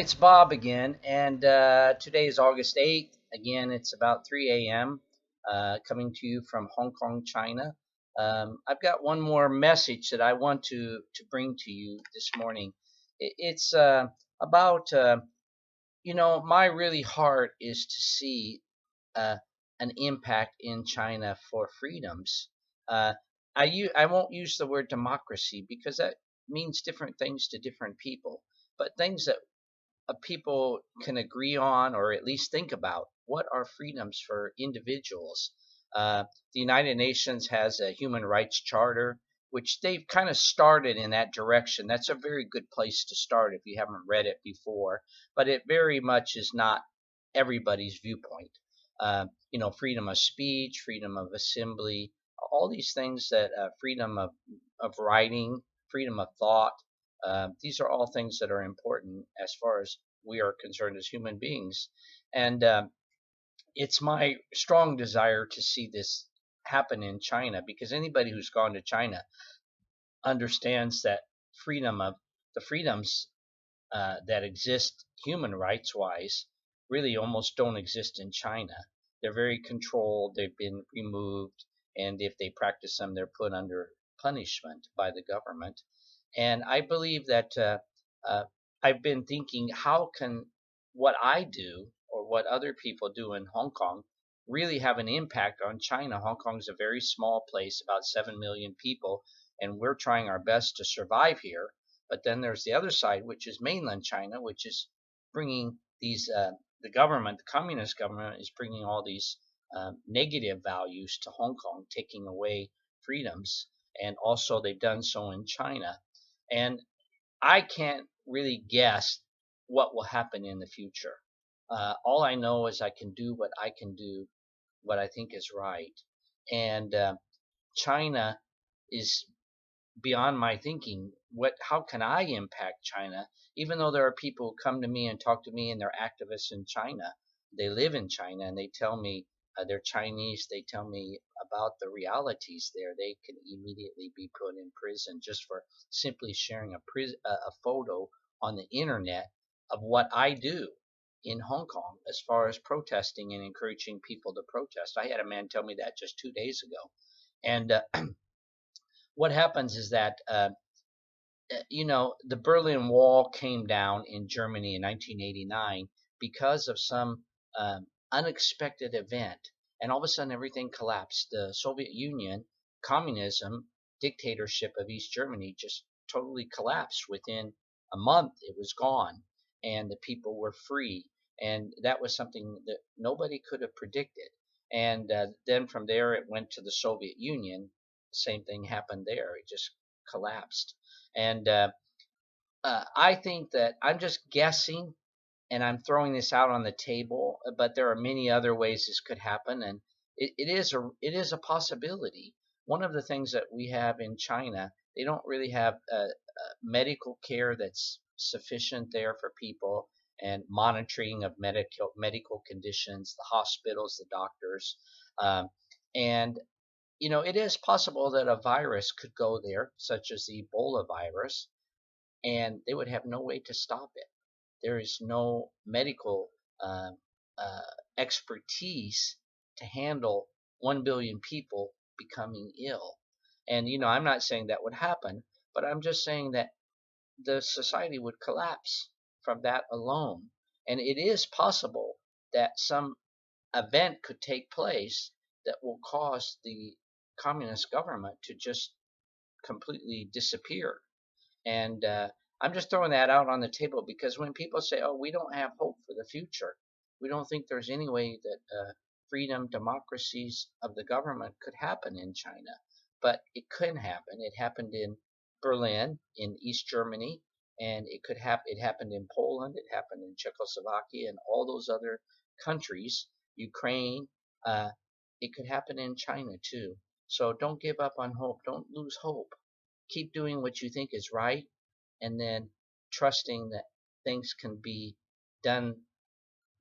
It's Bob again, and today is August 8th. Again, it's about 3 a.m. Coming to you from Hong Kong, China. I've got one more message that I want to bring to you this morning. It's about, my really heart is to see uh, an impact in China for freedoms. Uh, I won't use the word democracy because that means different things to different people, but things that people can agree on or at least think about what are freedoms for individuals. The United Nations has a human rights charter, which they've kind of started in that direction. That's a very good place to start if you haven't read it before, but it very much is not everybody's viewpoint. Freedom of speech, freedom of assembly, all these things that freedom of writing, freedom of thought, these are all things that are important as far as we are concerned as human beings. And it's my strong desire to see this happen in China because anybody who's gone to China understands that freedom of the freedoms that exist human rights wise really almost don't exist in China. They're very controlled, they've been removed, and if they practice them, they're put under punishment by the government. And I believe that uh, I've been thinking, how can what I do or what other people do in Hong Kong really have an impact on China? Hong Kong is a very small place, about 7 million people, and we're trying our best to survive here. But then there's the other side, which is mainland China, which is bringing these, the government, the communist government, is bringing all these negative values to Hong Kong, taking away freedoms. And also, they've done so in China. And I can't really guess what will happen in the future. All I know is I can do what I can do, what I think is right. And China is beyond my thinking. How can I impact China? Even though there are people who come to me and talk to me and they're activists in China, they live in China and they tell me they're Chinese. They tell me about the realities there. They can immediately be put in prison just for simply sharing a photo on the internet of what I do in Hong Kong as far as protesting and encouraging people to protest. I had a man tell me that just 2 days ago. And what happens is that the Berlin Wall came down in Germany in 1989 because of some unexpected event, and all of a sudden everything collapsed. The Soviet Union, communism, dictatorship of East Germany just totally collapsed. Within a month, it was gone, and the people were free. And that was something that nobody could have predicted. And then from there, it went to the Soviet Union. Same thing happened there. It just collapsed. And I think that I'm just guessing and I'm throwing this out on the table, but there are many other ways this could happen, and it is a possibility. One of the things that we have in China, they don't really have medical care that's sufficient there for people, and monitoring of medical conditions, the hospitals, the doctors, um, and it is possible that a virus could go there, such as the Ebola virus, and they would have no way to stop it. There is no medical uh, uh, expertise to handle 1 billion people becoming ill. And, I'm not saying that would happen, but I'm just saying that the society would collapse from that alone. And it is possible that some event could take place that will cause the communist government to just completely disappear. And I'm just throwing that out on the table because when people say, "Oh, we don't have hope for the future," we don't think there's any way that freedom, democracies of the government could happen in China. But it could happen. It happened in Berlin, in East Germany, and it could happen. It happened in Poland. It happened in Czechoslovakia and all those other countries. Ukraine. Uh, it could happen in China too. So don't give up on hope. Don't lose hope. Keep doing what you think is right, and then trusting that things can be done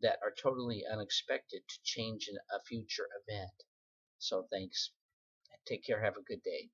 that are totally unexpected to change a future event. So thanks. Take care. Have a good day.